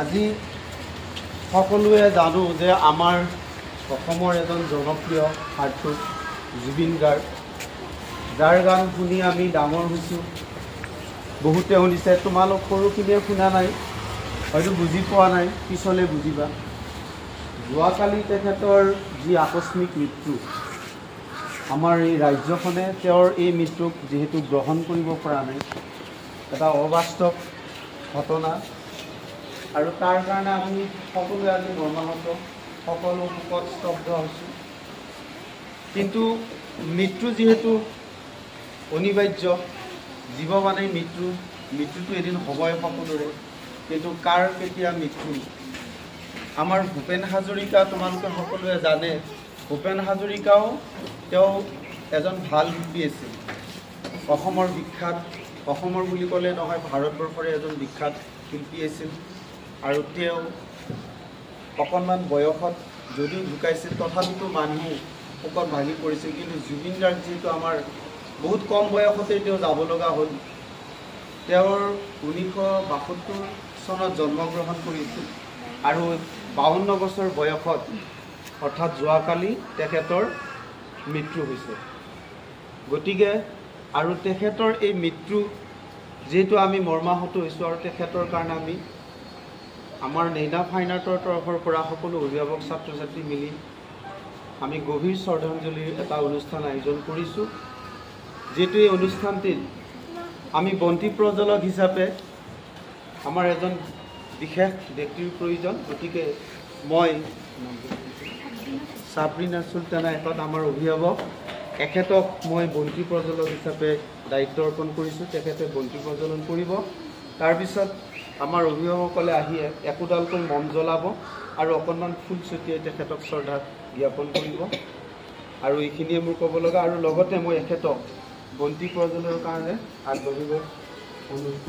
আজি সকলোৱে জানো যে আমাৰ অসমৰ এজন জনপ্ৰিয় আৰ্টিষ্ট জুবিন গাৰ্গ, যাৰ গান শুনি আমি ডাঙৰ হৈছোঁ। বহুতে শুনিছে, তোমালোক সৰুখিনিয়ে শুনা নাই, হয়তো বুজি পোৱা নাই, পিছলৈ বুজিবা। যোৱাকালি তেখেতৰ যি আকস্মিক মৃত্যু, আমাৰ এই ৰাজ্যখনে তেওঁৰ এই মৃত্যুক যিহেতু গ্ৰহণ কৰিব পৰা নাই, এটা অবাস্তৱ ঘটনা, আৰু তাৰ কাৰণে আমি সকলোৱে আজি মৰ্মাহত, সকলো শোকত স্তব্ধ হৈছোঁ। কিন্তু মৃত্যু যিহেতু অনিবাৰ্য, জীৱ মানেই মৃত্যুটো এদিন হ'বই সকলোৰে, কিন্তু কাৰ কেতিয়া মৃত্যু। আমাৰ ভূপেন হাজৰিকা তোমালোকে সকলোৱে জানে, ভূপেন হাজৰিকাও তেওঁ এজন ভাল শিল্পী আছিল, অসমৰ বিখ্যাত, অসমৰ বুলি ক'লে নহয় ভাৰতবৰ্ষৰে এজন বিখ্যাত শিল্পী আছিল। আৰু তেওঁ অকণমান বয়সত যদিও ঢুকাইছিল, তথাপিতো মানুহ শোকত ভাগি পৰিছিল। কিন্তু জুবিন গাৰ্গ যিহেতু আমাৰ বহুত কম বয়সতেই তেওঁ যাব লগা হ'ল। তেওঁৰ 1972 চনত জন্মগ্ৰহণ কৰিছিল আৰু 52 বছৰ বয়সত, অৰ্থাৎ যোৱাকালি তেখেতৰ মৃত্যু হৈছে। গতিকে আৰু তেখেতৰ এই মৃত্যু যিহেতু আমি মৰ্মাহত হৈছোঁ, আৰু তেখেতৰ কাৰণে আমি আমাৰ নেইনা ফাইন আৰ্টৰ তৰফৰ পৰা সকলো অভিভাৱক ছাত্ৰ ছাত্ৰী মিলি আমি গভীৰ শ্ৰদ্ধাঞ্জলিৰ এটা অনুষ্ঠান আয়োজন কৰিছোঁ। যিহেতু এই অনুষ্ঠানটিত আমি বন্তি প্ৰজ্বলক হিচাপে আমাৰ এজন বিশেষ ব্যক্তিৰ প্ৰয়োজন। গতিকে মই সাবৰিনা চুলতানা এখেত আমাৰ অভিভাৱক, এখেতক মই বন্তি প্ৰজ্বলক হিচাপে দায়িত্ব অৰ্পণ কৰিছোঁ। তেখেতে বন্তি প্ৰজ্বলন কৰিব, তাৰপিছত আমাৰ অভিভাৱকসকলে আহি একোডালকৈ মম জ্বলাব আৰু অকণমান ফুল ছটিয়াই তেখেতক শ্ৰদ্ধা জ্ঞাপন কৰিব। আৰু এইখিনিয়ে মোৰ ক'ব লগা, আৰু লগতে মই এখেতক বন্তি প্ৰজ্বলনৰ কাৰণে আগবাঢ়িব অনুৰোধ।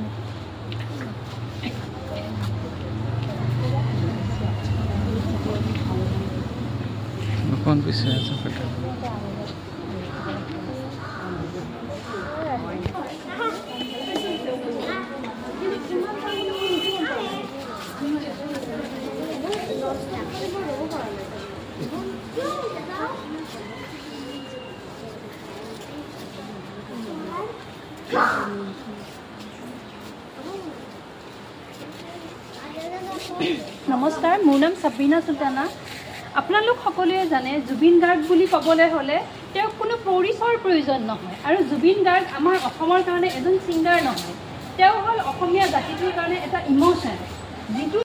নমস্কাৰ, মোৰ নাম সাবৰিনা চুলতানা। আপোনালোক সকলোৱে জানে, জুবিন গাৰ্গ বুলি ক'বলৈ হ'লে তেওঁক কোনো পৰিচয়ৰ প্ৰয়োজন নহয়। আৰু জুবিন গাৰ্গ আমাৰ অসমৰ কাৰণে এজন ছিংগাৰ নহয়, তেওঁ হ'ল অসমীয়া জাতিটোৰ কাৰণে এটা ইম'শ্যন, যিটো